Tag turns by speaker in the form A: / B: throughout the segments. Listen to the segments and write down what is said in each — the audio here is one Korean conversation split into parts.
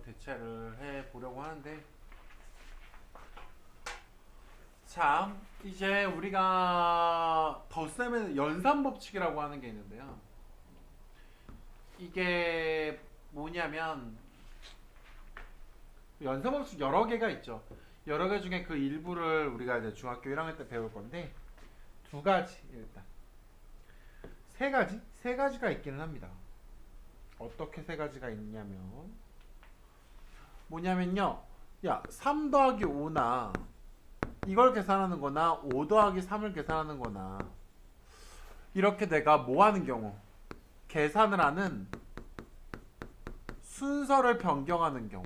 A: 대체를 해 보려고 하는데, 자, 이제 우리가 덧셈의 연산 법칙이라고 하는 게 있는데요. 이게 뭐냐면 연산 법칙 여러 개가 있죠. 여러 개 중에 그 일부를 우리가 이제 중학교 1학년 때 배울 건데, 두 가지 일단 세 가지가 있기는 합니다. 어떻게 세 가지가 있냐면 뭐냐면요. 야, 3 더하기 5나 이걸 계산하는 거나 5 더하기 3을 계산하는 거나 이렇게 내가 뭐 하는 경우, 계산을 하는 순서를 변경하는 경우,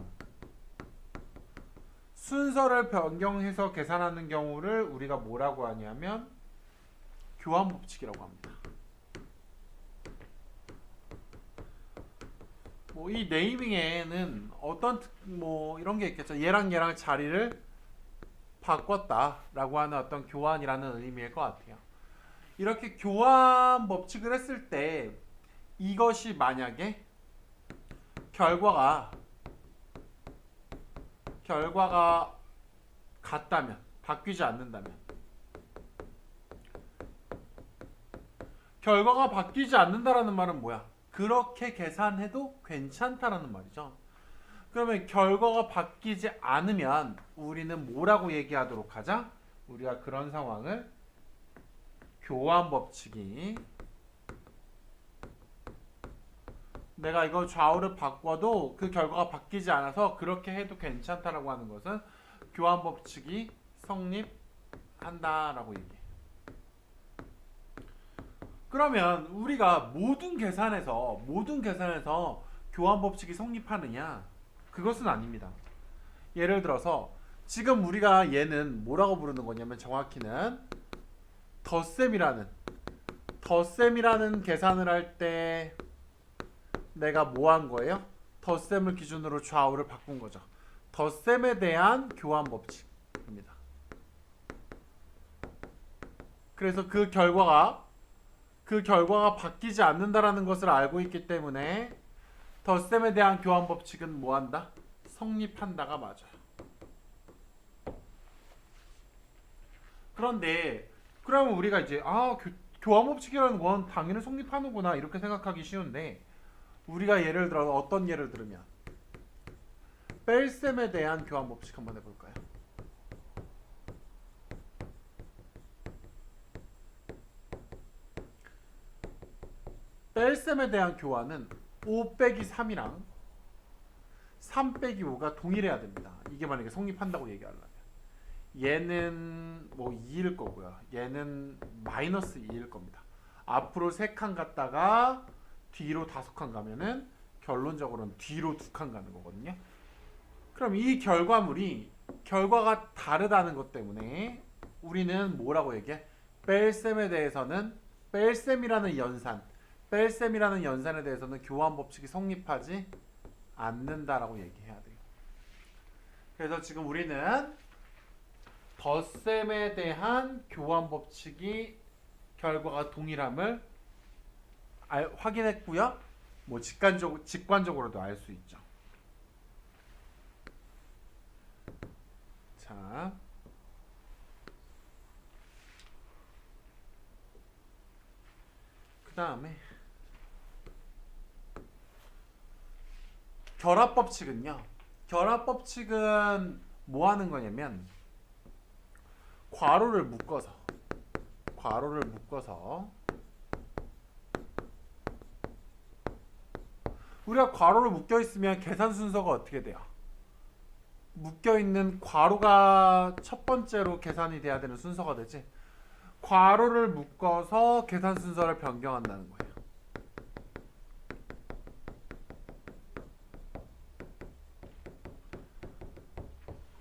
A: 순서를 변경해서 계산하는 경우를 우리가 뭐라고 하냐면 교환 법칙이라고 합니다. 뭐 이 네이밍에는 어떤 뭐 이런 게 있겠죠. 얘랑 얘랑 자리를 바꿨다라고 하는 어떤 교환이라는 의미일 것 같아요. 이렇게 교환 법칙을 했을 때 이것이 만약에 결과가 같다면, 바뀌지 않는다면, 결과가 바뀌지 않는다라는 말은 뭐야? 그렇게 계산해도 괜찮다라는 말이죠. 그러면 결과가 바뀌지 않으면 우리는 뭐라고 얘기하도록 하자? 우리가 그런 상황을 교환 법칙이, 내가 이거 좌우를 바꿔도 그 결과가 바뀌지 않아서 그렇게 해도 괜찮다라고 하는 것은 교환 법칙이 성립한다라고 얘기해. 그러면 우리가 모든 계산에서 교환 법칙이 성립하느냐? 그것은 아닙니다. 예를 들어서 지금 우리가 얘는 뭐라고 부르는 거냐면 정확히는 덧셈이라는 계산을 할 때 내가 뭐 한 거예요? 덧셈을 기준으로 좌우를 바꾼 거죠. 덧셈에 대한 교환 법칙입니다. 그래서 그 결과가 바뀌지 않는다라는 것을 알고 있기 때문에 덧셈에 대한 교환 법칙은 뭐한다? 성립한다가 맞아요. 그런데 그러면 우리가 이제 교환 법칙이라는 건 당연히 성립하는구나 이렇게 생각하기 쉬운데, 우리가 예를 들어 어떤 예를 들으면 뺄셈에 대한 교환 법칙 한번 해볼까요? 뺄셈에 대한 교환은 5 빼기 3이랑 3 빼기 5가 동일해야 됩니다. 이게 만약에 성립한다고 얘기하려면 얘는 뭐 2일 거고요. 얘는 마이너스 2일 겁니다. 앞으로 3칸 갔다가 뒤로 5칸 가면은 결론적으로는 뒤로 2칸 가는 거거든요. 그럼 이 결과가 다르다는 것 때문에 우리는 뭐라고 얘기해? 뺄셈에 대해서는 뺄셈이라는 연산에 대해서는 교환 법칙이 성립하지 않는다라고 얘기해야 돼요. 그래서 지금 우리는 덧셈에 대한 교환 법칙이 결과가 동일함을 확인했고요. 뭐 직관적으로도 알 수 있죠. 자, 그 다음에 결합법칙은요. 결합법칙은 뭐 하는 거냐면 괄호를 묶어서 우리가 괄호를 묶여 있으면 계산 순서가 어떻게 돼요? 묶여 있는 괄호가 첫 번째로 계산이 돼야 되는 순서가 되지. 괄호를 묶어서 계산 순서를 변경한다는 거예요.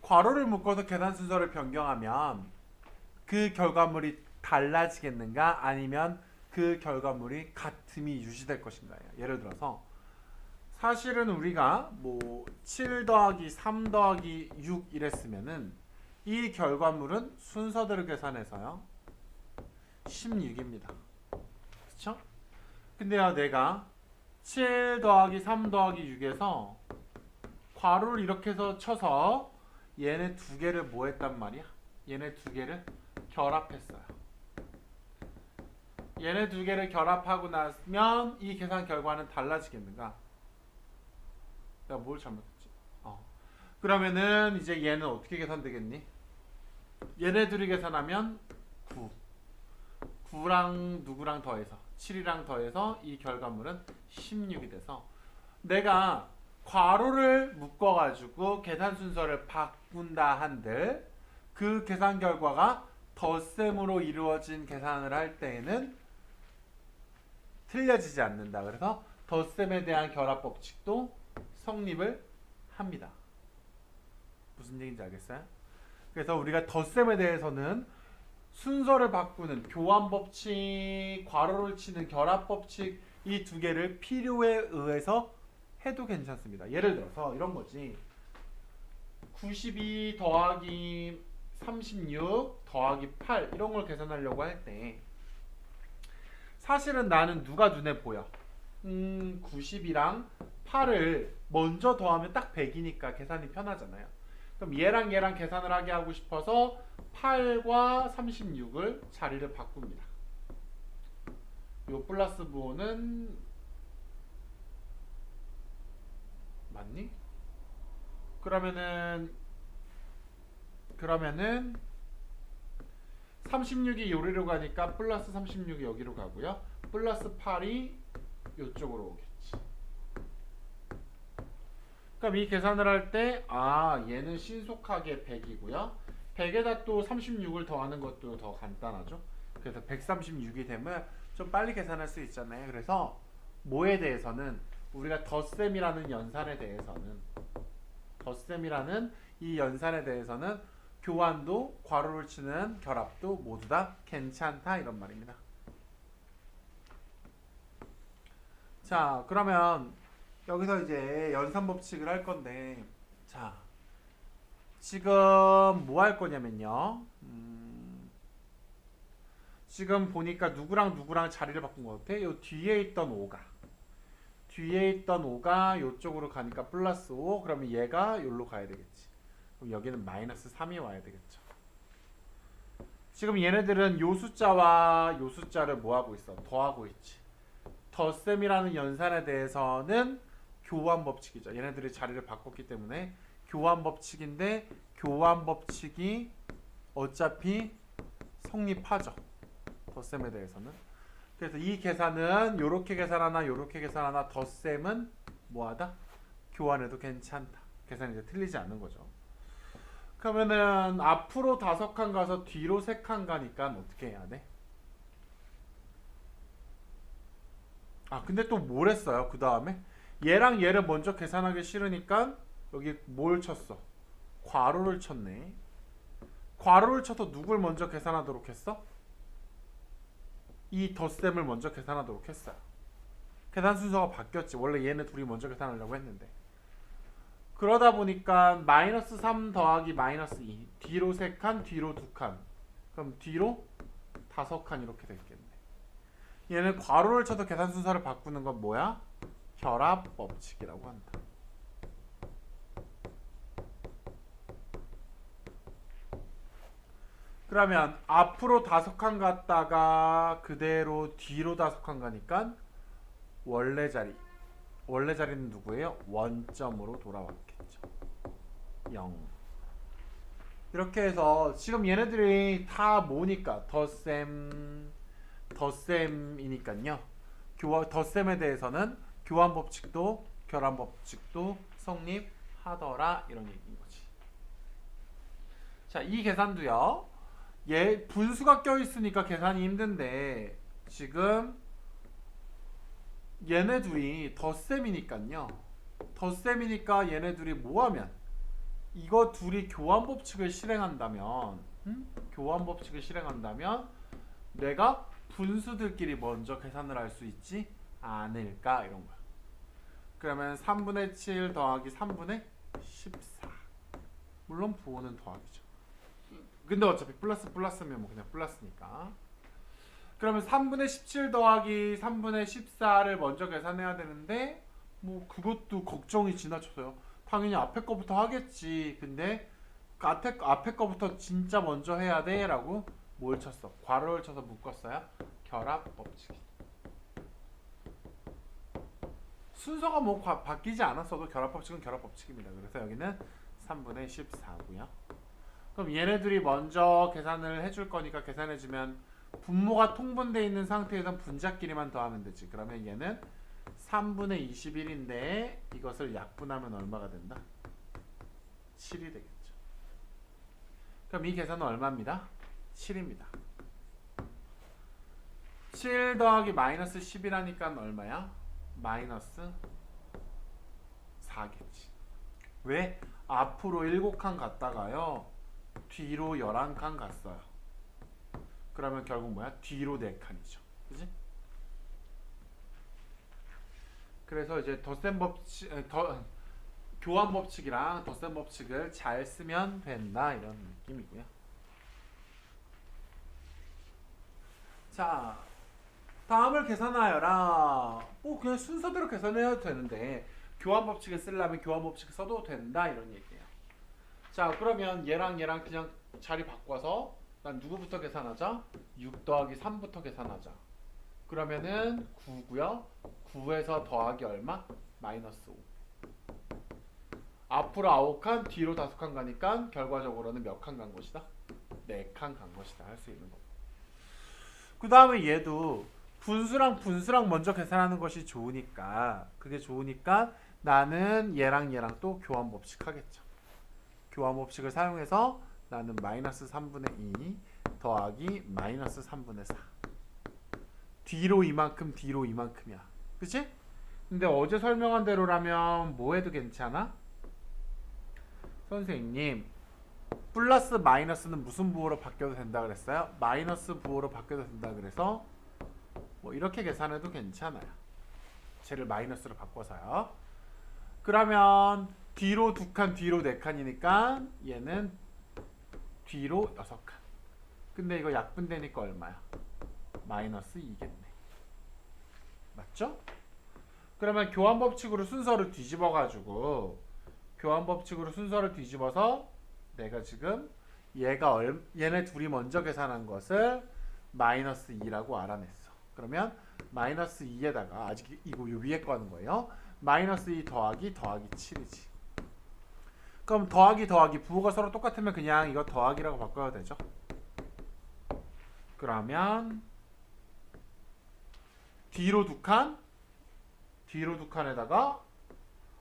A: 괄호를 묶어서 계산 순서를 변경하면 그 결과물이 달라지겠는가? 아니면 그 결과물이 같음이 유지될 것인가요? 예를 들어서 사실은 우리가 뭐 7 더하기 3 더하기 6 이랬으면은 이 결과물은 순서대로 계산해서요 16입니다. 그쵸? 근데요 내가 7 더하기 3 더하기 6에서 괄호를 이렇게 해서 쳐서 얘네 두 개를 뭐 했단 말이야? 얘네 두 개를 결합했어요. 얘네 두 개를 결합하고 나면 이 계산 결과는 달라지겠는가? 내가 뭘 잘못했지? 그러면은 이제 얘는 어떻게 계산되겠니? 얘네 둘이 계산하면 9. 9랑 누구랑 더해서 7이랑 더해서 이 결과물은 16이 돼서 내가 괄호를 묶어가지고 계산 순서를 바꾼다 한들 그 계산 결과가 덧셈으로 이루어진 계산을 할 때에는 틀려지지 않는다. 그래서 덧셈에 대한 결합 법칙도 성립을 합니다. 무슨 얘기인지 알겠어요? 그래서 우리가 덧셈에 대해서는 순서를 바꾸는 교환 법칙, 괄호를 치는 결합 법칙 이 두 개를 필요에 의해서 해도 괜찮습니다. 예를 들어서 이런 거지. 92 더하기 36 더하기 8 이런 걸 계산하려고 할 때 사실은 나는 누가 눈에 보여? 90이랑 8을 먼저 더하면 딱 100이니까 계산이 편하잖아요. 그럼 얘랑 얘랑 계산을 하게 하고 싶어서 8과 36을 자리를 바꿉니다. 요 플러스 부호는 맞니? 그러면은 36이 요리로 가니까 플러스 36이 여기로 가고요. 플러스 8이 요쪽으로 오겠지. 그럼 이 계산을 할 때 얘는 신속하게 100이고요. 100에다 또 36을 더하는 것도 더 간단하죠. 그래서 136이 되면 좀 빨리 계산할 수 있잖아요. 그래서 뭐에 대해서는 우리가 덧셈이라는 연산에 대해서는 덧셈이라는 이 연산에 대해서는 교환도 괄호를 치는 결합도 모두 다 괜찮다 이런 말입니다. 자, 그러면 여기서 이제 연산 법칙을 할 건데, 자, 지금 뭐 할 거냐면요. 지금 보니까 누구랑 누구랑 자리를 바꾼 것 같아? 요 뒤에 있던 5가 요쪽으로 가니까 플러스 5. 그러면 얘가 요로 가야 되겠지. 그럼 여기는 마이너스 3이 와야 되겠죠. 지금 얘네들은 요 숫자와 요 숫자를 뭐 하고 있어? 더하고 있지. 덧셈이라는 연산에 대해서는 교환 법칙이죠. 얘네들이 자리를 바꿨기 때문에 교환 법칙인데 교환 법칙이 어차피 성립하죠. 덧셈에 대해서는. 그래서 이 계산은 요렇게 계산하나 요렇게 계산하나 덧셈은 뭐하다? 교환해도 괜찮다. 계산이 이제 틀리지 않는 거죠. 그러면은 앞으로 5칸 가서 뒤로 3칸 가니까 어떻게 해야 돼? 근데 또 뭘 했어요? 그 다음에 얘랑 얘를 먼저 계산하기 싫으니까 여기 뭘 쳤어? 괄호를 쳤네. 괄호를 쳐서 누굴 먼저 계산하도록 했어? 이 덧셈을 먼저 계산하도록 했어요. 계산 순서가 바뀌었지. 원래 얘네 둘이 먼저 계산하려고 했는데. 그러다 보니까 마이너스 3 더하기 마이너스 2 뒤로 3칸 뒤로 2칸 그럼 뒤로 5칸 이렇게 됐겠네. 얘는 괄호를 쳐서 계산 순서를 바꾸는 건 뭐야? 결합 법칙이라고 한다. 그러면 앞으로 5칸 갔다가 그대로 뒤로 5칸 가니까 원래 자리는 누구예요? 원점으로 돌아왔겠죠. 0. 이렇게 해서 지금 얘네들이 다 뭐니까 덧셈이니까요. 덧셈에 대해서는 교환 법칙도 결합 법칙도 성립하더라 이런 얘기인 거지. 자, 이 계산도요. 얘 분수가 껴 있으니까 계산이 힘든데 지금 얘네 둘이 덧셈이니까요. 덧셈이니까 얘네 둘이 뭐하면 이거 둘이 교환 법칙을 실행한다면 교환 법칙을 실행한다면 내가 분수들끼리 먼저 계산을 할 수 있지 않을까 이런 거야. 그러면 3분의 7 더하기 3분의 14 물론 부호는 더하기죠. 근데 어차피 플러스면 뭐 그냥 플러스니까. 그러면 3분의 17 더하기 3분의 14를 먼저 계산해야 되는데 뭐 그것도 걱정이 지나쳐서요. 당연히 앞에 거부터 하겠지. 근데 앞에 거부터 진짜 먼저 해야 돼 라고 뭘 쳤어? 괄호를 쳐서 묶었어요. 결합 법칙. 순서가 뭐 바뀌지 않았어도 결합 법칙은 결합 법칙입니다. 그래서 여기는 3분의 14고요. 그럼 얘네들이 먼저 계산을 해줄 거니까 계산해주면 분모가 통분되어 있는 상태에선 분자끼리만 더하면 되지. 그러면 얘는 3분의 21인데 이것을 약분하면 얼마가 된다? 7이 되겠죠. 그럼 이 계산은 얼마입니다? 7입니다. 7 더하기 마이너스 10이라니까 얼마야? 마이너스 4겠지. 왜? 앞으로 7칸 갔다가요 뒤로 11칸 갔어요. 그러면 결국 뭐야? 뒤로 4칸이죠. 그지? 그래서 이제 덧셈 법칙, 교환 법칙이랑 덧셈 법칙을 잘 쓰면 된다 이런 느낌이고요. 자, 다음을 계산하여라. 뭐 그냥 순서대로 계산해도 되는데 교환 법칙을 쓰려면 교환 법칙을 써도 된다 이런 얘기예요. 자, 그러면 얘랑 그냥 자리 바꿔서 난 누구부터 계산하자? 6 더하기 3부터 계산하자. 그러면은 9고요. 9에서 더하기 얼마? 마이너스 5. 앞으로 9칸, 뒤로 5칸 가니까 결과적으로는 몇 칸 간 것이다? 4칸 간 것이다 할 수 있는 거고. 그 다음에 얘도 분수랑 먼저 계산하는 것이 좋으니까, 그게 좋으니까 나는 얘랑 또 교환 법칙 하겠죠. 교환 법칙을 사용해서 나는 마이너스 3분의 2 더하기 마이너스 3분의 4. 뒤로 이만큼, 뒤로 이만큼이야. 그치? 근데 어제 설명한 대로라면 뭐 해도 괜찮아? 선생님, 플러스 마이너스는 무슨 부호로 바뀌어도 된다 그랬어요? 마이너스 부호로 바뀌어도 된다 그래서 뭐 이렇게 계산해도 괜찮아요. 쟤를 마이너스로 바꿔서요. 그러면 뒤로 2칸, 뒤로 4칸이니까 얘는 뒤로 6칸. 근데 이거 약분되니까 얼마야? 마이너스 2겠네. 맞죠? 그러면 교환 법칙으로 순서를 뒤집어가지고 내가 지금 얘네 둘이 먼저 계산한 것을 마이너스 2라고 알아냈어. 그러면 마이너스 2에다가 아직 이거 요 위에 거 하는 거예요. 마이너스 2 더하기 7이지. 그럼 더하기 부호가 서로 똑같으면 그냥 이거 더하기라고 바꿔야 되죠. 그러면 뒤로 2칸에다가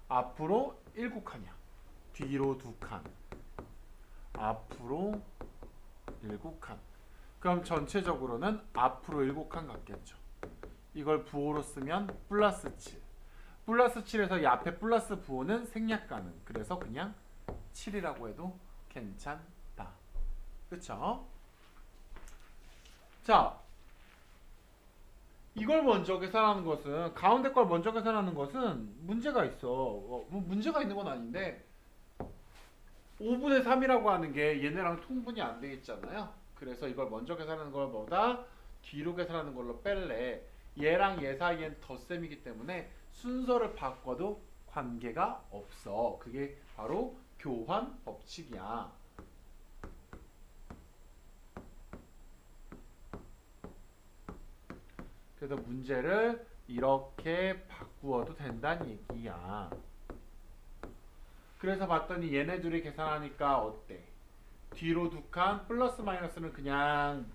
A: 앞으로 7칸이야. 뒤로 2칸, 앞으로 7칸. 그럼 전체적으로는 앞으로 7칸 같겠죠. 이걸 부호로 쓰면 플러스 7. 플러스 7에서 이 앞에 플러스 부호는 생략 가능. 그래서 그냥 7이라고 해도 괜찮다. 그쵸? 자, 이걸 먼저 계산하는 것은, 가운데 걸 먼저 계산하는 것은 문제가 있어. 뭐 문제가 있는 건 아닌데 5분의 3이라고 하는 게 얘네랑 통분이 안 돼 있잖아요. 그래서 이걸 먼저 계산하는 것보다 뒤로 계산하는 걸로 뺄래. 얘랑 얘 사이엔 덧셈이기 때문에 순서를 바꿔도 관계가 없어. 그게 바로 교환 법칙이야. 그래서 문제를 이렇게 바꾸어도 된다는 얘기야. 그래서 봤더니 얘네 둘이 계산하니까 어때? 뒤로 2칸 플러스 마이너스는 그냥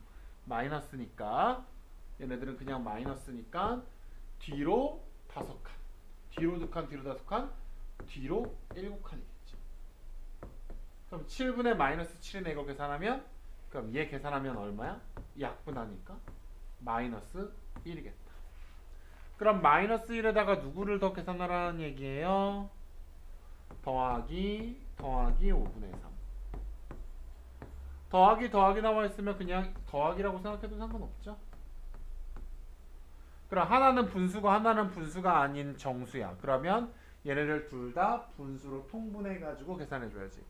A: 마이너스니까 얘네들은 그냥 마이너스니까 뒤로 5칸, 뒤로 2칸, 뒤로 5칸, 뒤로 7칸이겠죠. 그럼 7분의 마이너스 7이네. 이거 계산하면, 그럼 얘 계산하면 얼마야? 약분하니까 마이너스 1이겠다. 그럼 마이너스 1에다가 누구를 더 계산하라는 얘기예요? 더하기 5분의 3. 더하기 나와 있으면 그냥 더하기라고 생각해도 상관없죠. 그럼 하나는 분수고 하나는 분수가 아닌 정수야. 그러면 얘네를 둘 다 분수로 통분해 가지고 계산해 줘야지.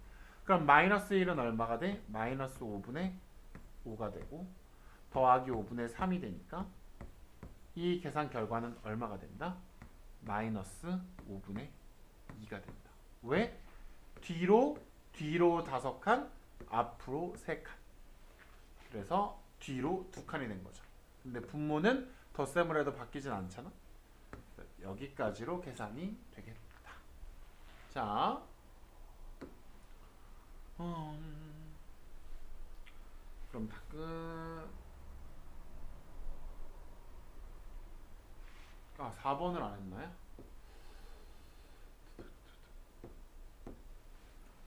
A: 그럼 마이너스 1은 얼마가 돼? 마이너스 5분의 5가 되고 더하기 5분의 3이 되니까 이 계산 결과는 얼마가 된다? 마이너스 5분의 2가 된다. 왜? 뒤로 5칸, 앞으로 3칸. 그래서 뒤로 2칸이 된 거죠. 근데 분모는 덧셈을 해도 바뀌진 않잖아. 여기까지로 계산이 되겠다. 자, 그럼 다 끝. 4번을 안 했나요?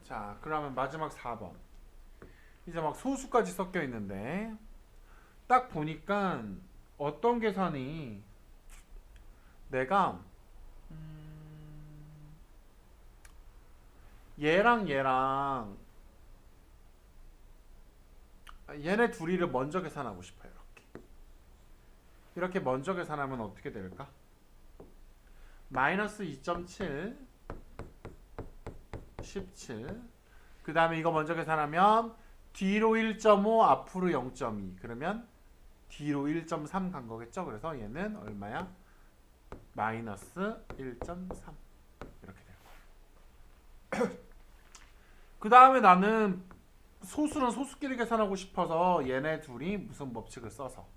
A: 자, 그러면 마지막 4번. 이제 막 소수까지 섞여 있는데 딱 보니까 어떤 계산이 내가 얘랑 얘네 둘이를 먼저 계산하고 싶어요. 이렇게 먼저 계산하면 어떻게 될까? 마이너스 2.7 17. 그 다음에 이거 먼저 계산하면 뒤로 1.5 앞으로 0.2 그러면 뒤로 1.3 간 거겠죠? 그래서 얘는 얼마야? 마이너스 1.3 이렇게 될 거야. 그 다음에 나는 소수는 소수끼리 계산하고 싶어서 얘네 둘이 무슨 법칙을 써서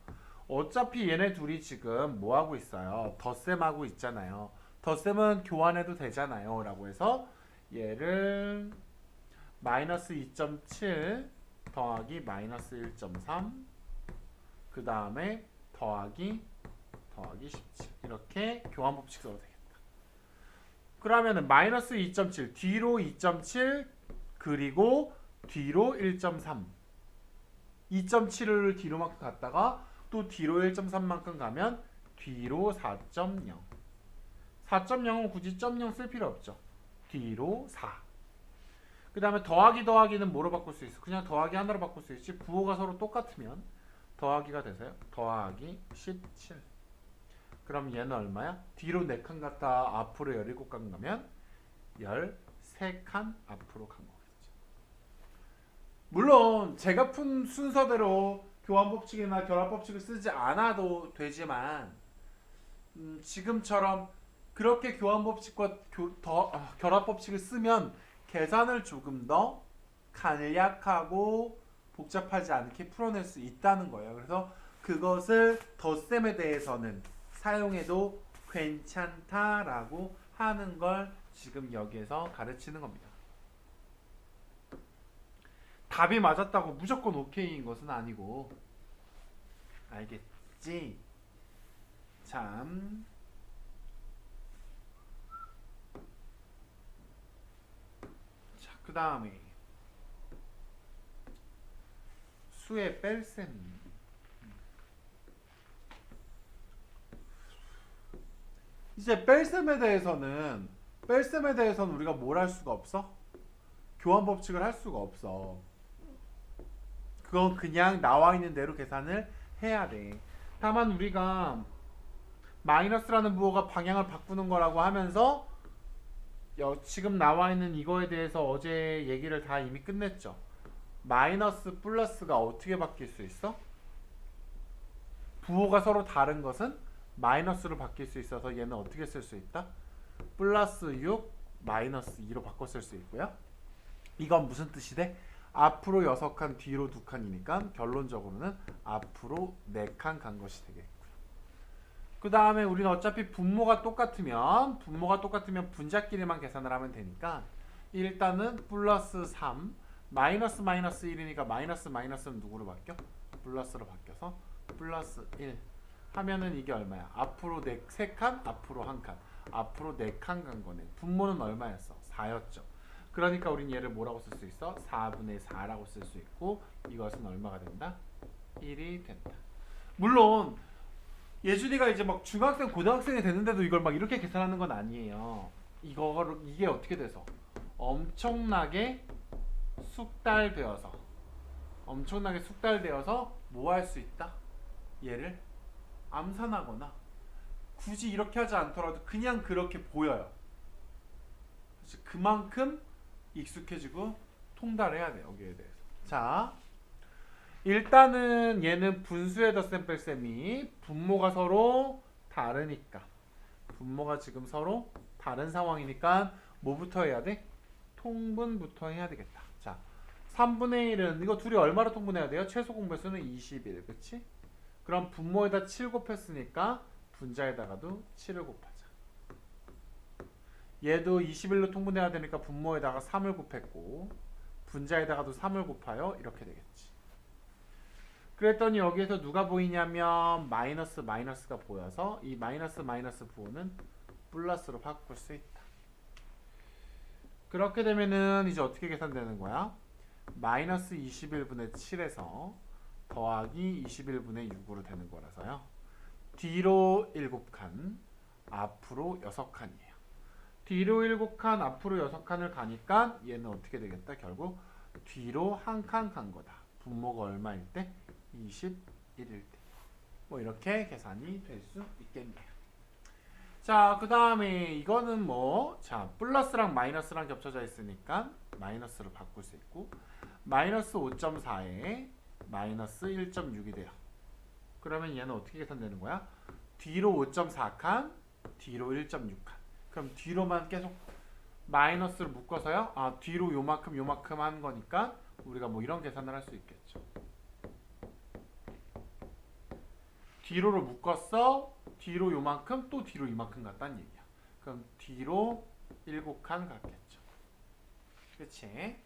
A: 어차피 얘네 둘이 지금 뭐 하고 있어요? 덧셈하고 있잖아요. 덧셈은 교환해도 되잖아요. 라고 해서 얘를 마이너스 2.7 더하기 마이너스 1.3 그 다음에 더하기 17 이렇게 교환 법칙 써도 되겠다. 그러면은 마이너스 2.7 뒤로 2.7 그리고 뒤로 1.3 2.7을 뒤로만큼 갔다가 또 뒤로 1.3만큼 가면 뒤로 4.0 4.0은 굳이 0 쓸 필요 없죠. 뒤로 4 그 다음에 더하기는 뭐로 바꿀 수 있어? 그냥 더하기 하나로 바꿀 수 있지. 부호가 서로 똑같으면 더하기가 돼서요. 더하기 17 그럼 얘는 얼마야? 뒤로 4칸 갔다 앞으로 17칸 가면 13칸 앞으로 간 거겠죠. 물론 제가 푼 순서대로 교환법칙이나 결합법칙을 쓰지 않아도 되지만 지금처럼 그렇게 교환법칙과 결합법칙을 쓰면 계산을 조금 더 간략하고 복잡하지 않게 풀어낼 수 있다는 거예요. 그래서 그것을 덧셈에 대해서는 사용해도 괜찮다라고 하는 걸 지금 여기에서 가르치는 겁니다. 답이 맞았다고 무조건 오케이인 것은 아니고 알겠지? 참 그 다음에 수의 뺄셈 이제 뺄셈에 대해서는 우리가 뭘 할 수가 없어? 교환 법칙을 할 수가 없어. 그건 그냥 나와 있는 대로 계산을 해야 돼. 다만 우리가 마이너스라는 부호가 방향을 바꾸는 거라고 하면서 지금 나와 있는 이거에 대해서 어제 얘기를 다 이미 끝냈죠. 마이너스 플러스가 어떻게 바뀔 수 있어? 부호가 서로 다른 것은 마이너스로 바뀔 수 있어서 얘는 어떻게 쓸 수 있다? 플러스 6 마이너스 2로 바꿔 쓸 수 있고요. 이건 무슨 뜻이 돼? 앞으로 6칸 뒤로 2칸이니까 결론적으로는 앞으로 4칸 간 것이 되겠고요. 그 다음에 우리는 어차피 분모가 똑같으면 분자끼리만 계산을 하면 되니까 일단은 플러스 3 마이너스 1이니까 마이너스는 누구로 바뀌어? 플러스로 바뀌어서 플러스 1 하면은 이게 얼마야? 앞으로 3칸 앞으로 1칸 앞으로 4칸 간 거네. 분모는 얼마였어? 4였죠. 그러니까 우린 얘를 뭐라고 쓸 수 있어? 4분의 4라고 쓸 수 있고 이것은 얼마가 된다? 1이 된다. 물론 예준이가 이제 막 중학생 고등학생이 됐는데도 이걸 막 이렇게 계산하는 건 아니에요. 이게 어떻게 돼서 엄청나게 숙달되어서 뭐 할 수 있다? 얘를 암산하거나 굳이 이렇게 하지 않더라도 그냥 그렇게 보여요. 그만큼 익숙해지고 통달해야 돼요. 여기에 대해서. 자, 일단은 얘는 분수의 덧셈 뺄셈이 분모가 서로 다르니까 분모가 지금 서로 다른 상황이니까 뭐부터 해야 돼? 통분부터 해야 되겠다. 자, 3분의 1은 이거 둘이 얼마로 통분해야 돼요? 최소 공배수는 21, 그치? 그럼 분모에다 7 곱했으니까 분자에다가도 7을 곱하자. 얘도 21로 통분해야 되니까 분모에다가 3을 곱했고 분자에다가도 3을 곱하여 이렇게 되겠지. 그랬더니 여기에서 누가 보이냐면 마이너스 마이너스가 보여서 이 마이너스 마이너스 부호는 플러스로 바꿀 수 있다. 그렇게 되면은 이제 어떻게 계산되는 거야? 마이너스 21분의 7에서 더하기 21분의 6으로 되는 거라서요. 뒤로 7칸, 앞으로 6칸이에요. 뒤로 7칸, 앞으로 6칸을 가니까 얘는 어떻게 되겠다? 결국 뒤로 한 칸 간 거다. 분모가 얼마일 때? 21일 때. 뭐 이렇게 계산이 될 수 있겠네요. 자, 그 다음에 이거는 뭐, 자, 플러스랑 마이너스랑 겹쳐져 있으니까 마이너스로 바꿀 수 있고, 마이너스 5.4에 마이너스 1.6이 돼요. 그러면 얘는 어떻게 계산되는 거야? 뒤로 5.4칸, 뒤로 1.6칸. 그럼 뒤로만 계속 마이너스를 묶어서요. 아, 뒤로 요만큼 요만큼 한 거니까 우리가 뭐 이런 계산을 할 수 있겠죠. 뒤로를 묶었어. 뒤로 요만큼 또 뒤로 이만큼 갔다는 얘기야. 그럼 뒤로 7칸 갔겠죠. 그치?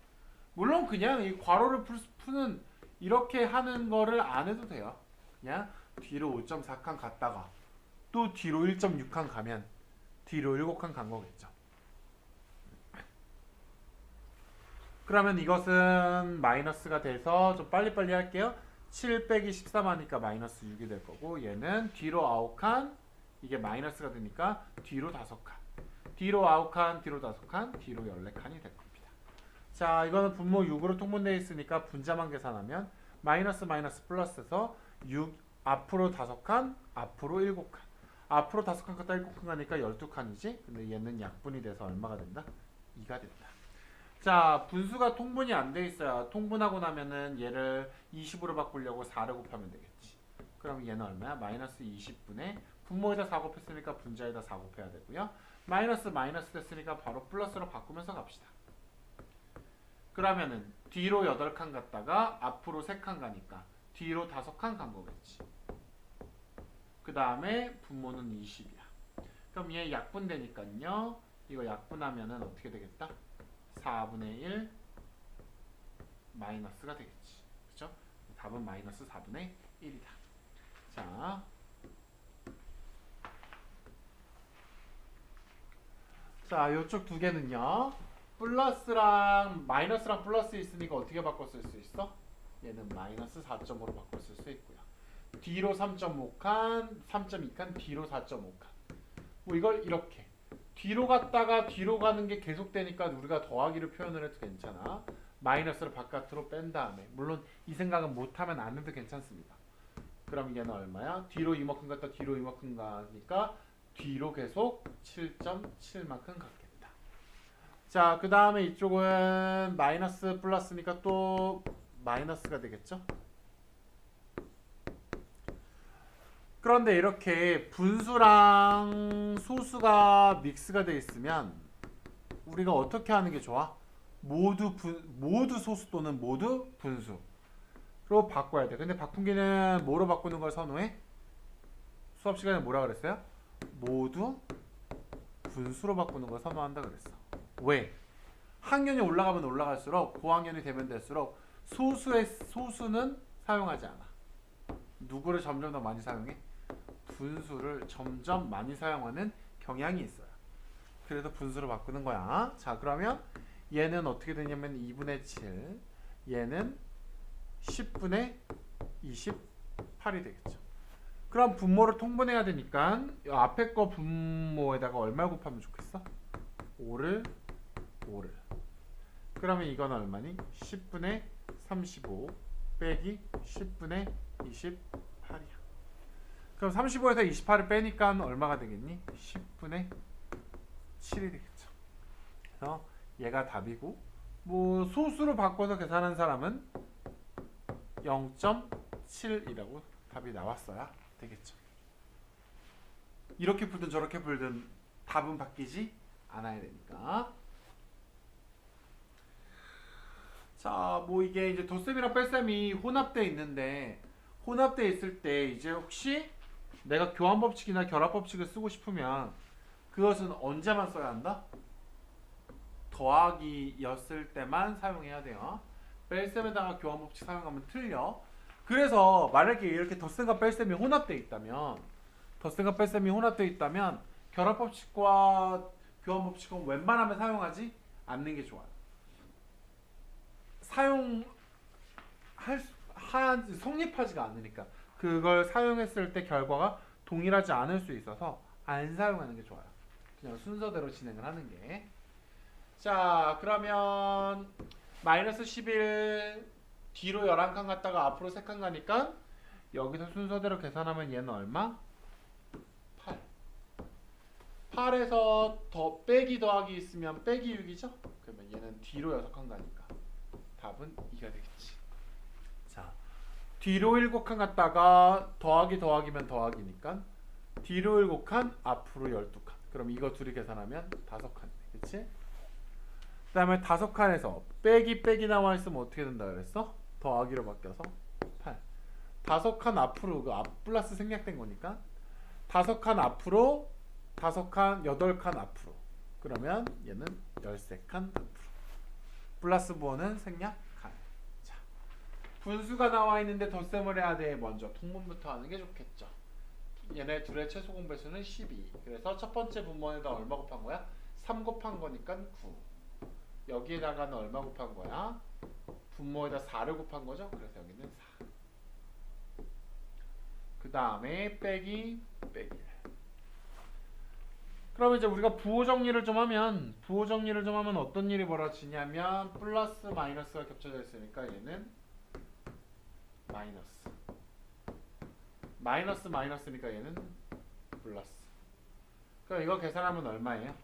A: 물론 그냥 이 괄호를 푸는 이렇게 하는 거를 안 해도 돼요. 그냥 뒤로 5.4칸 갔다가 또 뒤로 1.6칸 가면 뒤로 7칸 간 거겠죠. 그러면 이것은 마이너스가 돼서 좀 빨리빨리 할게요. 7 빼기 13 하니까 마이너스 6이 될 거고 얘는 뒤로 9칸 이게 마이너스가 되니까 뒤로 5칸 뒤로 9칸 뒤로 5칸 뒤로 14칸이 될 겁니다. 자, 이거는 분모 6으로 통분되어 있으니까 분자만 계산하면 마이너스 마이너스 플러스에서 6 앞으로 5칸 앞으로 7칸 앞으로 5칸 갔다 7칸 가니까 12칸이지. 근데 얘는 약분이 돼서 얼마가 된다? 2가 된다. 자, 분수가 통분이 안 돼 있어요. 통분하고 나면은 얘를 20으로 바꾸려고 4를 곱하면 되겠지. 그럼 얘는 얼마야? 마이너스 20분의 분모에다 4 곱했으니까 분자에다 4 곱해야 되고요. 마이너스 마이너스 됐으니까 바로 플러스로 바꾸면서 갑시다. 그러면은 뒤로 8칸 갔다가 앞으로 3칸 가니까 뒤로 5칸 간 거겠지. 그 다음에 분모는 20이야. 그럼 얘 약분되니까요. 이거 약분하면은 어떻게 되겠다? 4분의 1 마이너스가 되겠지. 그렇죠? 답은 마이너스 4분의 1이다. 자, 요쪽 두 개는요. 플러스랑 마이너스랑 플러스 있으니까 어떻게 바꿔 쓸 수 있어? 얘는 마이너스 4점으로 바꿔 쓸 수 있고요. 뒤로 3.5칸, 3.2칸, 뒤로 4.5칸. 뭐 이걸 이렇게 뒤로 갔다가 뒤로 가는 게 계속되니까 우리가 더하기를 표현을 해도 괜찮아. 마이너스를 바깥으로 뺀 다음에 물론 이 생각은 못하면 안 해도 괜찮습니다. 그럼 얘는 얼마야? 뒤로 이만큼 갔다 뒤로 이만큼 가니까 뒤로 계속 7.7만큼 갔겠다. 자, 그 다음에 이쪽은 마이너스 플러스니까 또 마이너스가 되겠죠? 그런데 이렇게 분수랑 소수가 믹스가 돼 있으면 우리가 어떻게 하는 게 좋아? 모두 소수 또는 모두 분수로 바꿔야 돼. 근데 바꾼기는 뭐로 바꾸는 걸 선호해? 수업 시간에 뭐라 그랬어요? 모두 분수로 바꾸는 걸 선호한다 그랬어. 왜? 학년이 올라가면 올라갈수록 고학년이 되면 될수록 소수는 사용하지 않아. 누구를 점점 더 많이 사용해? 분수를 점점 많이 사용하는 경향이 있어요. 그래서 분수로 바꾸는 거야. 자, 그러면 얘는 어떻게 되냐면 2분의 7 얘는 10분의 28이 되겠죠. 그럼 분모를 통분해야 되니까 앞에 거 분모에다가 얼마 곱하면 좋겠어? 5를 그러면 이건 얼마니? 10분의 35 빼기 10분의 28이야. 그럼 35에서 28을 빼니까 얼마가 되겠니? 10분의 7이 되겠죠. 그래서 얘가 답이고 뭐 소수로 바꿔서 계산한 사람은 0.7이라고 답이 나왔어야 되겠죠. 이렇게 풀든 저렇게 풀든 답은 바뀌지 않아야 되니까. 자, 뭐 이게 이제 덧셈이랑 뺄셈이 혼합돼 있는데 혼합돼 있을 때 이제 혹시 내가 교환 법칙이나 결합 법칙을 쓰고 싶으면 그것은 언제만 써야 한다? 더하기였을 때만 사용해야 돼요. 뺄셈에다가 교환 법칙 사용하면 틀려. 그래서 만약에 이렇게 덧셈과 뺄셈이 혼합돼 있다면 결합 법칙과 교환 법칙은 웬만하면 사용하지 않는 게 좋아요. 성립하지가 않으니까 그걸 사용했을 때 결과가 동일하지 않을 수 있어서 안 사용하는 게 좋아요. 그냥 순서대로 진행을 하는 게. 자, 그러면 마이너스 11 뒤로 11칸 갔다가 앞으로 3칸 가니까 여기서 순서대로 계산하면 얘는 얼마? 8. 8에서 더 빼기 더하기 있으면 빼기 6이죠? 그러면 얘는 뒤로 6칸 가니까 답은 2가 되겠지. 자, 뒤로 7칸 갔다가 더하기 더하기면 더하기니까 뒤로 7칸 앞으로 12칸. 그럼 이거 둘이 계산하면 5칸. 그치? 그 다음에 5칸에서 빼기 빼기 나와 있으면 어떻게 된다 그랬어? 더하기로 바뀌어서 8. 5칸 앞으로 그 앞 플러스 생략된 거니까 5칸 앞으로 5칸 8칸 앞으로. 그러면 얘는 13칸 앞으로. 플러스 부호는 생략 칸. 자, 분수가 나와 있는데 덧셈을 해야 돼. 먼저 통분부터 하는 게 좋겠죠. 얘네 둘의 최소 공배수는 12. 그래서 첫 번째 분모에다 얼마 곱한 거야? 3 곱한 거니까 9. 여기에다가는 얼마 곱한 거야? 분모에다 4를 곱한 거죠? 그래서 여기는 4. 그 다음에 빼기 빼기. 그러면 이제 우리가 부호 정리를 좀 하면 어떤 일이 벌어지냐면 플러스 마이너스가 겹쳐져 있으니까 얘는 마이너스니까 얘는 플러스. 그럼 이거 계산하면 얼마예요?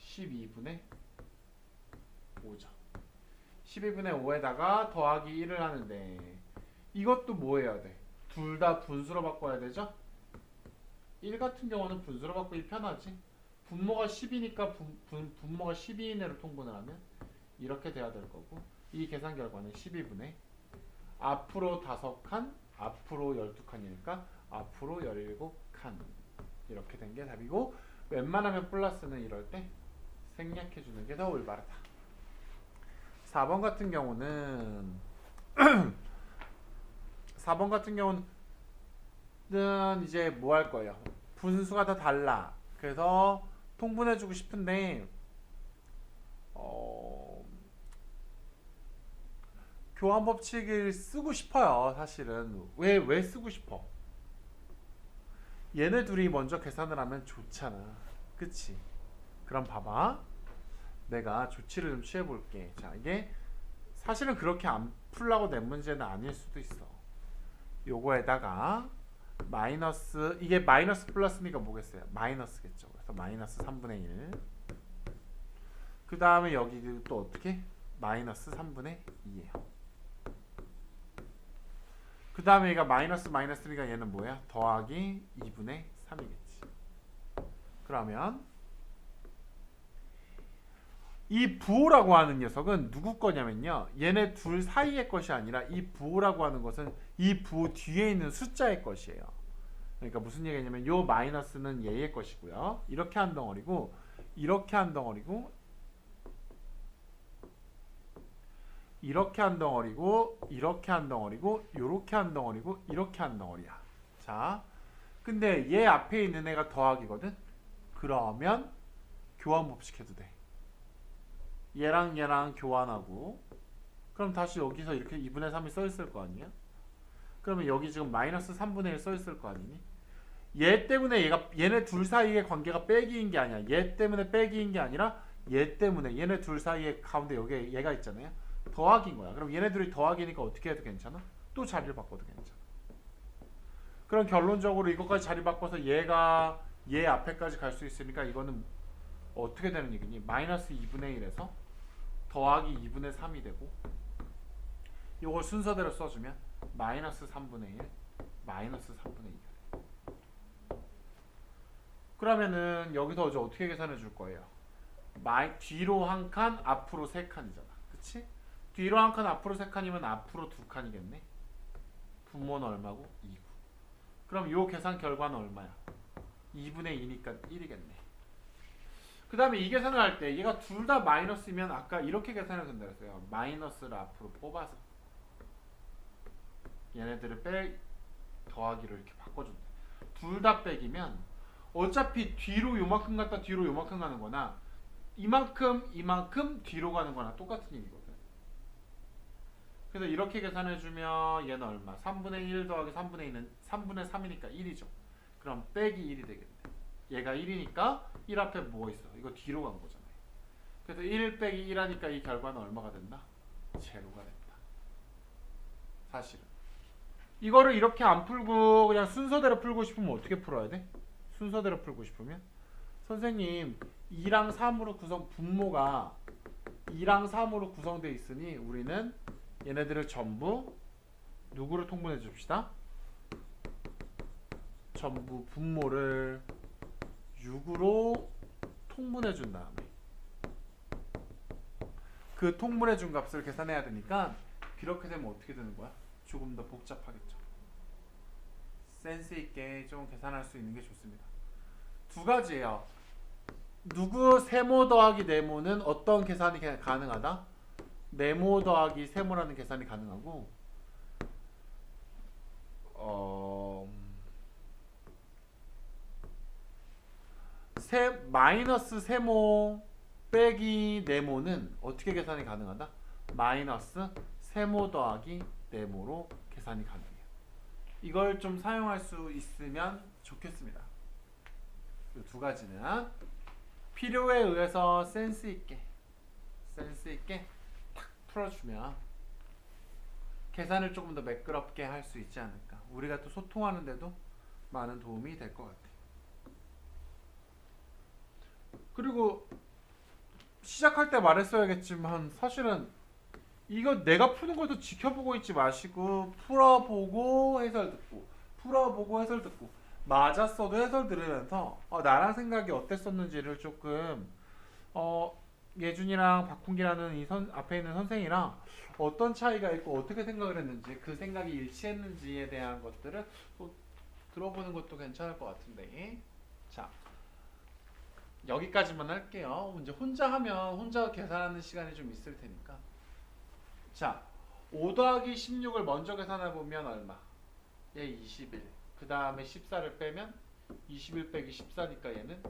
A: 12분의 5죠. 12분의 5에다가 더하기 1을 하는데 이것도 뭐 해야 돼? 둘 다 분수로 바꿔야 되죠? 1 같은 경우는 분수로 바꾸기 편하지. 분모가 10이니까 분모가 12 이내로 통분을 하면 이렇게 돼야 될 거고 이 계산 결과는 12분의 앞으로 5칸 앞으로 12칸이니까 앞으로 17칸 이렇게 된 게 답이고 웬만하면 플러스는 이럴 때 생략해 주는 게 더 올바르다. 4번 같은 경우는 4번 같은 경우는 이제 뭐 할 거예요? 분수가 다 달라. 그래서 통분해 주고 싶은데 교환 법칙을 쓰고 싶어요. 사실은 왜 쓰고 싶어? 얘네 둘이 먼저 계산을 하면 좋잖아. 그치? 그럼 봐봐. 내가 조치를 좀 취해볼게. 자, 이게 사실은 그렇게 안 풀라고 낸 문제는 아닐 수도 있어. 요거에다가 마이너스, 이게 마이너스 플러스니까 뭐겠어요? 마이너스겠죠. 그래서 마이너스 3분의 1. 그 다음에 여기 또 어떻게? 마이너스 3분의 2예요. 그 다음에 얘가 마이너스니까 얘는 뭐야? 더하기 2분의 3이겠지. 그러면 이 부호라고 하는 녀석은 누구 거냐면요. 얘네 둘 사이의 것이 아니라 이 부호라고 하는 것은 이 부호 뒤에 있는 숫자의 것이에요. 그러니까 무슨 얘기냐면 요 마이너스는 얘의 것이고요. 이렇게 한 덩어리고 이렇게 한 덩어리고 이렇게 한 덩어리고 이렇게 한 덩어리고 요렇게 한 덩어리고 이렇게 한 덩어리야. 자, 근데 얘 앞에 있는 애가 더하기거든. 그러면 교환 법칙 해도 돼. 얘랑 얘랑 교환하고 그럼 다시 여기서 이렇게 2분의 3이 써있을 거 아니야? 그러면 여기 지금 마이너스 3분의 1 써있을 거 아니니? 얘 때문에 얘네 둘 사이의 관계가 빼기인 게 아니야. 얘 때문에 빼기인 게 아니라 얘 때문에 얘네 둘 사이의 가운데 여기 얘가 있잖아요. 더하기인 거야. 그럼 얘네 둘이 더하기니까 어떻게 해도 괜찮아? 또 자리를 바꿔도 괜찮아. 그럼 결론적으로 이것까지 자리 바꿔서 얘가 얘 앞에까지 갈 수 있으니까 이거는 어떻게 되는 얘기니? 마이너스 2분의 1에서 더하기 2분의 3이 되고 이걸 순서대로 써주면 마이너스 3분의 1 마이너스 3분의 2가 돼. 그러면은 여기서 이제 어떻게 계산해 줄 거예요? 뒤로 한 칸 앞으로 3칸이잖아. 그치? 뒤로 한 칸 앞으로 세 칸이면 앞으로 두 칸이겠네. 분모는 얼마고? 2구. 그럼 요 계산 결과는 얼마야? 2분의 2니까 1이겠네. 그 다음에 이 계산을 할 때 얘가 둘 다 마이너스면 아까 이렇게 계산해도 된다 그랬어요. 마이너스를 앞으로 뽑아서 얘네들을 더하기로 이렇게 바꿔준다. 둘 다 빼기면 어차피 뒤로 요만큼 갔다 뒤로 요만큼 가는 거나 이만큼 뒤로 가는 거나 똑같은 얘기거든. 그래서 이렇게 계산해주면 얘는 얼마? 3분의 1 더하기 3분의 2는 3분의 3이니까 1이죠. 그럼 빼기 1이 되겠네. 얘가 1이니까 1 앞에 뭐가 있어? 이거 뒤로 간 거잖아요. 그래서 1 빼기 1 하니까 이 결과는 얼마가 된다? 제로가 된다. 사실은. 이거를 이렇게 안 풀고 그냥 순서대로 풀고 싶으면 어떻게 풀어야 돼? 순서대로 풀고 싶으면 선생님 2랑 3으로 분모가 2랑 3으로 구성되어 있으니 우리는 얘네들을 전부 누구로 통분해 줍시다. 전부 분모를 6으로 통분해 준 다음에 그 통분해 준 값을 계산해야 되니까 이렇게 되면 어떻게 되는 거야? 조금 더 복잡하겠죠. 센스 있게 좀 계산할 수 있는 게 좋습니다. 두 가지예요. 누구 세모 더하기 네모는 어떤 계산이 가능하다? 네모 더하기 세모라는 계산이 가능하고 마이너스 세모 빼기 네모는 어떻게 계산이 가능하다? 마이너스 세모 더하기 네모로 계산이 가능해요. 이걸 좀 사용할 수 있으면 좋겠습니다. 이 두 가지는 필요에 의해서 센스 있게 탁 풀어주면 계산을 조금 더 매끄럽게 할 수 있지 않을까. 우리가 또 소통하는데도 많은 도움이 될 것 같아요. 그리고 시작할 때 말했어야겠지만 사실은 이거 내가 푸는 것도 지켜보고 있지 마시고 풀어보고 해설 듣고 풀어보고 해설 듣고 맞았어도 해설 들으면서 나랑 생각이 어땠었는지를 조금 예준이랑 박훈기라는 이 앞에 있는 선생이랑 어떤 차이가 있고 어떻게 생각을 했는지 그 생각이 일치했는지에 대한 것들을 또 들어보는 것도 괜찮을 것 같은데 자 여기까지만 할게요. 이제 혼자 하면 혼자 계산하는 시간이 좀 있을 테니까 자 5 더하기 16을 먼저 계산해보면 얼마? 얘 21. 그 다음에 14를 빼면 21 빼기 14니까 얘는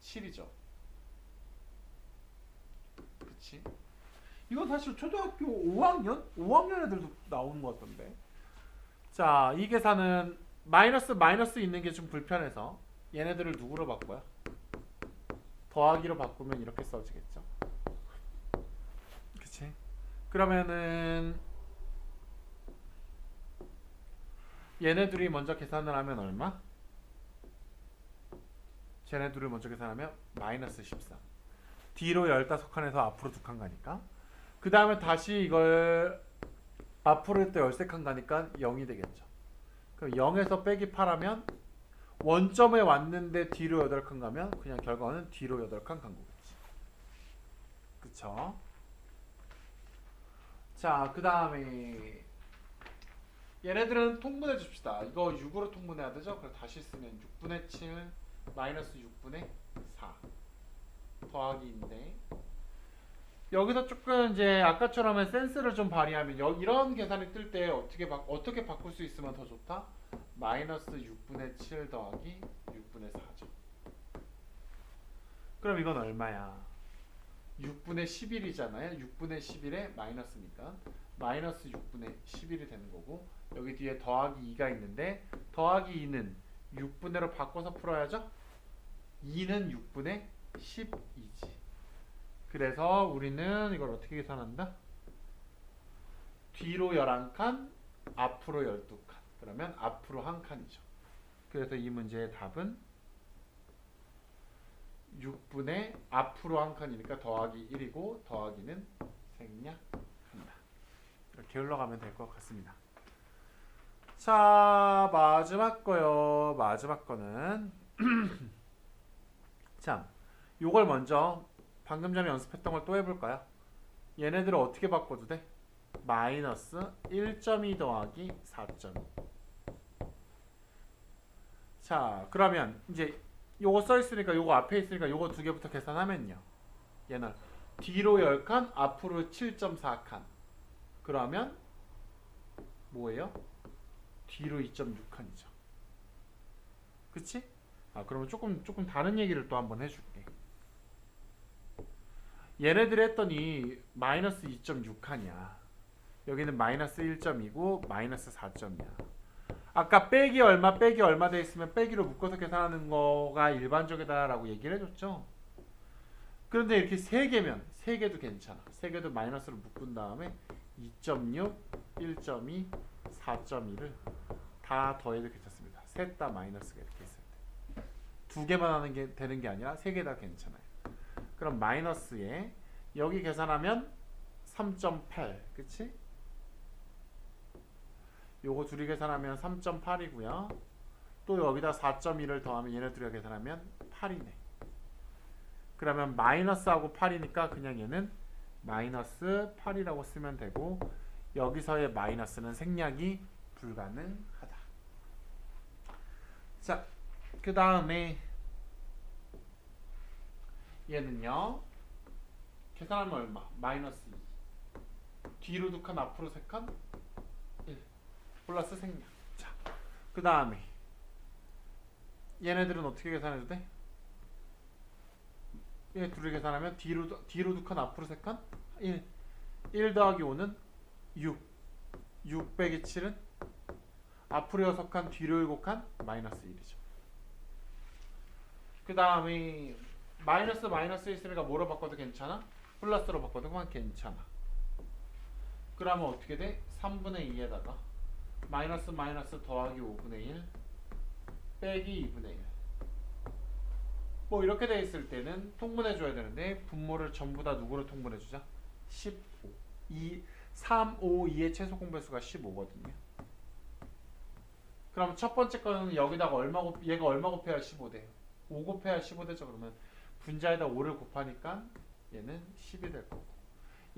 A: 7이죠. 그치? 이건 사실 초등학교 5학년 애들도 나오는 것 같던데. 자, 이 계산은 마이너스 있는 게 좀 불편해서 얘네들을 누구로 바꿔요? 더하기로 바꾸면 이렇게 써지겠죠. 그치? 그러면은 얘네 둘이 먼저 계산을 하면 얼마? 쟤네 둘을 먼저 계산하면 마이너스 14. 뒤로 15칸에서 앞으로 2칸 가니까 그 다음에 다시 이걸 앞으로 또 13칸 가니까 0이 되겠죠. 그럼 0에서 빼기 8하면 원점에 왔는데 뒤로 8칸 가면 그냥 결과는 뒤로 8칸 간 거겠지. 그쵸? 자, 그 다음에 얘네들은 통분해 줍시다. 이거 6으로 통분해야 되죠? 그럼 다시 쓰면 6분의 7 마이너스 6분의 4 더하기인데 여기서 조금 이제 아까처럼 센스를 좀 발휘하면 이런 계산이 뜰 때 어떻게 바꿀 수 있으면 더 좋다? 마이너스 6분의 7 더하기 6분의 4죠. 그럼 이건 얼마야? 6분의 11이잖아요. 6분의 11에 마이너스니까 마이너스 6분의 11이 되는 거고 여기 뒤에 더하기 2가 있는데 더하기 2는 6분의로 바꿔서 풀어야죠. 2는 6분의 12지. 그래서 우리는 이걸 어떻게 계산한다? 뒤로 11칸, 앞으로 12칸. 그러면 앞으로 1칸이죠. 그래서 이 문제의 답은 6분의 앞으로 1칸이니까 더하기 1이고 더하기는 생략한다. 이렇게 흘러가면 될 것 같습니다. 자, 마지막 거요. 마지막 거는 자, 요걸 먼저 방금 전에 연습했던 걸 또 해볼까요? 얘네들을 어떻게 바꿔도 돼? 마이너스 1.2 더하기 4.2. 자, 그러면 이제 요거 써 있으니까 요거 앞에 있으니까 요거 두 개부터 계산하면요. 얘는 뒤로 10칸, 앞으로 7.4칸. 그러면 뭐예요? 뒤로 2.6칸이죠. 그치? 아, 그러면 조금 다른 얘기를 또 한번 해줄게. 얘네들 했더니 마이너스 2.6칸이야. 여기는 마이너스 1.2고 마이너스 4점이야. 아까 빼기 얼마 돼 있으면 빼기로 묶어서 계산하는 거가 일반적이다라고 얘기를 해줬죠. 그런데 이렇게 세 개면 세 개도 괜찮아. 세 개도 마이너스로 묶은 다음에 2.6, 1.2, 4.2를 다 더해도 괜찮습니다. 셋 다 마이너스가 이렇게 있을 때. 두 개만 하는 게 되는 게 아니라 세 개 다 괜찮아요. 그럼 마이너스에 여기 계산하면 3.8, 그치? 요거 둘이 계산하면 3.8이고요. 또 여기다 4.1을 더하면 얘네 둘이 계산하면 8이네. 그러면 마이너스하고 8이니까 그냥 얘는 마이너스 8이라고 쓰면 되고 여기서의 마이너스는 생략이 불가능하다. 자, 그 다음에 얘는요. 계산하면 얼마? 마이너스 2. 뒤로 2칸 앞으로 3칸? 1. 플러스 생략. 자, 그 다음에 얘네들은 어떻게 계산해도 돼? 얘 둘을 계산하면 뒤로 2칸 앞으로 3칸? 1. 1 더하기 5는 6. 6 빼기 7은 앞으로 6칸 뒤로 7칸 마이너스 1이죠. 그 다음에 마이너스 있으니까 뭐로 바꿔도 괜찮아? 플러스로 바꿔도 그만 괜찮아. 그러면 어떻게 돼? 3분의 2에다가 마이너스 더하기 5분의 1 빼기 2분의 1. 뭐 이렇게 돼 있을 때는 통분해 줘야 되는데 분모를 전부 다 누구로 통분해 주자? 15. 3, 5, 2의 최소 공배수가 15거든요. 그럼 첫 번째 거는 여기다가 얘가 얼마 곱해야 15돼? 5 곱해야 15 되죠. 그러면 분자에다 5를 곱하니까 얘는 10이 될 거고,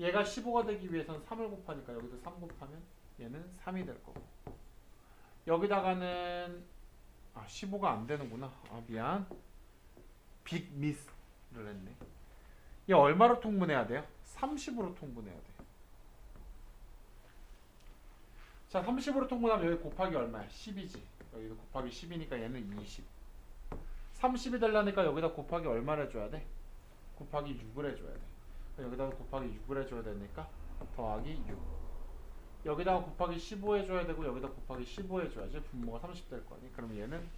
A: 얘가 15가 되기 위해서는 3을 곱하니까 여기도 3 곱하면 얘는 3이 될 거고, 여기다가는 15가 안 되는구나. 미안. 빅 미스를 했네. 얘 얼마로 통분해야 돼요? 30으로 통분해야 돼. 자, 30으로 통분하면 여기 곱하기 얼마야? 10이지. 여기도 곱하기 10이니까 얘는 20. 30이 되려니까 여기다 곱하기 얼마를 해줘야 돼? 곱하기 6을 해줘야 돼. 여기다가 곱하기 6을 해줘야 되니까 더하기 6. 여기다가 곱하기 15 해줘야 되고 여기다 곱하기 15 해줘야지 분모가 30 될 거니. 그럼 얘는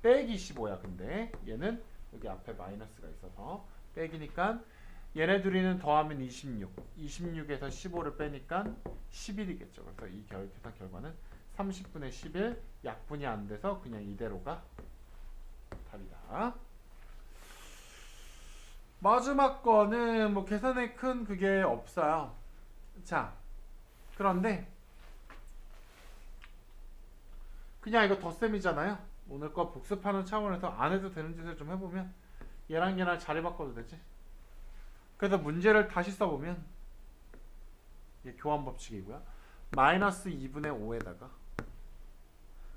A: 빼기 15야. 근데 얘는 여기 앞에 마이너스가 있어서 빼기니까 얘네 둘이는 더하면 26. 26에서 15를 빼니까 11이겠죠. 그래서 이 계산 결과는 30분의 11, 약분이 안 돼서 그냥 이대로가 답이다. 마지막 거는 뭐 계산에 큰 그게 없어요. 자, 그런데 그냥 이거 덧셈이잖아요. 오늘 거 복습하는 차원에서 안 해도 되는 짓을 좀 해보면 얘랑 얘랑 자리 바꿔도 되지. 그래서 문제를 다시 써보면 이게 교환 법칙이고요. 마이너스 2분의 5에다가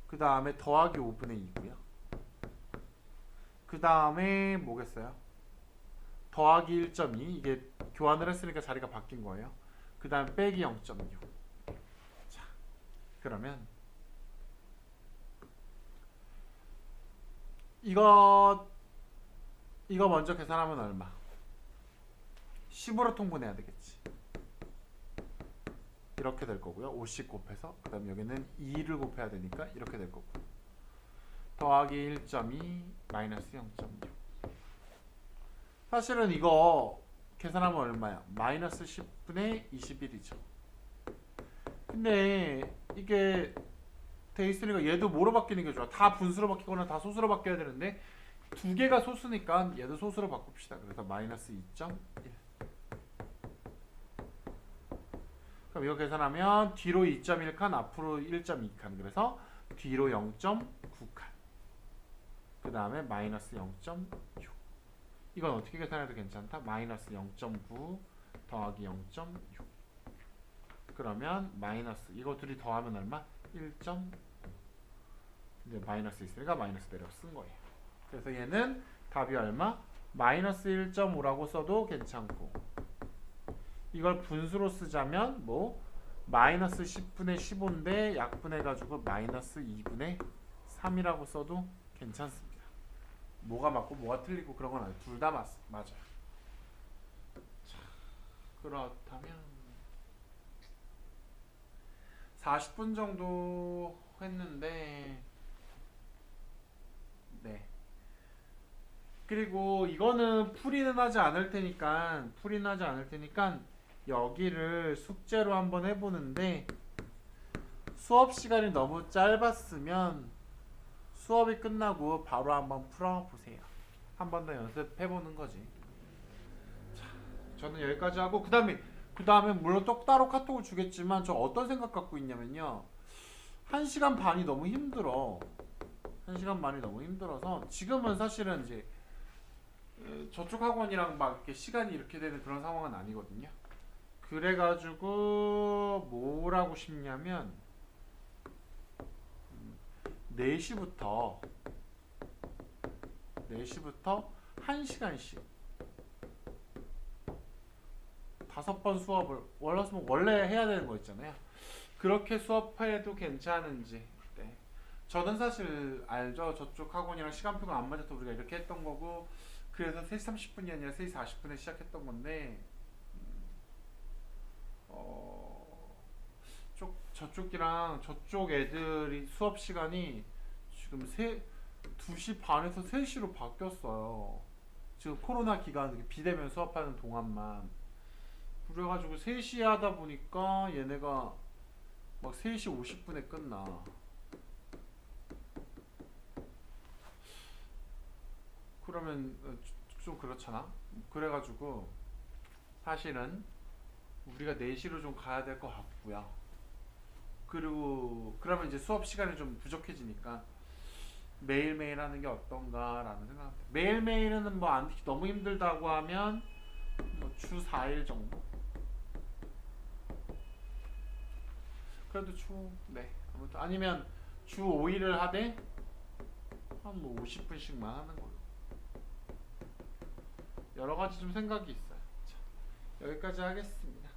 A: 그 다음에 더하기 5분의 2고요. 그 다음에 뭐겠어요? 더하기 1.2. 이게 교환을 했으니까 자리가 바뀐 거예요. 그 다음 빼기 0.6. 자, 그러면 이거 먼저 계산하면 얼마? 10으로 통분해야 되겠지. 이렇게 될 거고요. 50 곱해서 그 다음 여기는 2를 곱해야 되니까 이렇게 될 거고, 더하기 1.2 마이너스 0.6. 사실은 이거 계산하면 얼마야? 마이너스 10분의 21이죠. 근데 이게 돼 있으니까 얘도 뭐로 바뀌는 게 좋아? 다 분수로 바뀌거나 다 소수로 바뀌어야 되는데 두 개가 소수니까 얘도 소수로 바꿉시다. 그래서 마이너스 2.1. 그럼 이거 계산하면 뒤로 2.1칸, 앞으로 1.2칸. 그래서 뒤로 0.9칸. 그 다음에 마이너스 0.6. 이건 어떻게 계산해도 괜찮다. 마이너스 0.9 더하기 0.6. 그러면 마이너스 이거 둘이 더하면 얼마? 1. 이제 마이너스 있으니까 마이너스 내려 쓴 거예요. 그래서 얘는 답이 얼마? 마이너스 1.5라고 써도 괜찮고, 이걸 분수로 쓰자면 뭐 마이너스 10분의 15인데 약분해가지고 마이너스 2분의 3이라고 써도 괜찮습니다. 뭐가 맞고 뭐가 틀리고 그런 건 아니에요. 둘 다 맞아요. 자, 그렇다면 40분 정도 했는데, 네. 그리고 이거는 풀이는 하지 않을 테니까 여기를 숙제로 한번 해보는데, 수업 시간이 너무 짧았으면 수업이 끝나고 바로 한번 풀어보세요. 한 번 더 연습해보는 거지. 자, 저는 여기까지 하고, 그 다음에 물론 또 따로 카톡을 주겠지만, 저 어떤 생각 갖고 있냐면요, 1시간 반이 너무 힘들어. 1시간 반이 너무 힘들어서 지금은 사실은 이제 저쪽 학원이랑 막 이렇게 시간이 이렇게 되는 그런 상황은 아니거든요. 그래가지고 뭘 하고 싶냐면 4시부터 1시간씩 5번 수업을 원래 해야 되는 거 있잖아요. 그렇게 수업해도 괜찮은지. 네. 저는 사실 알죠. 저쪽 학원이랑 시간표가 안 맞아서 우리가 이렇게 했던 거고, 그래서 3시 30분이 아니라 3시 40분에 시작했던 건데, 저쪽이랑 저쪽 애들이 수업 시간이 지금 2시 반에서 3시로 바뀌었어요. 지금 코로나 기간 비대면 수업하는 동안만. 그래가지고 3시에 하다 보니까 얘네가 막 3시 50분에 끝나. 그러면 좀 그렇잖아. 그래가지고 사실은 우리가 4시로 좀 가야 될 것 같고요. 그리고 그러면 이제 수업 시간이 좀 부족해지니까 매일매일 하는 게 어떤가라는 생각합니다. 매일매일은 뭐 너무 힘들다고 하면 뭐 주 4일 정도. 그래도 네. 아무튼 아니면 주 5일을 하되 한 뭐 50분씩만 하는 걸로. 여러 가지 좀 생각이 있어요. 자, 여기까지 하겠습니다.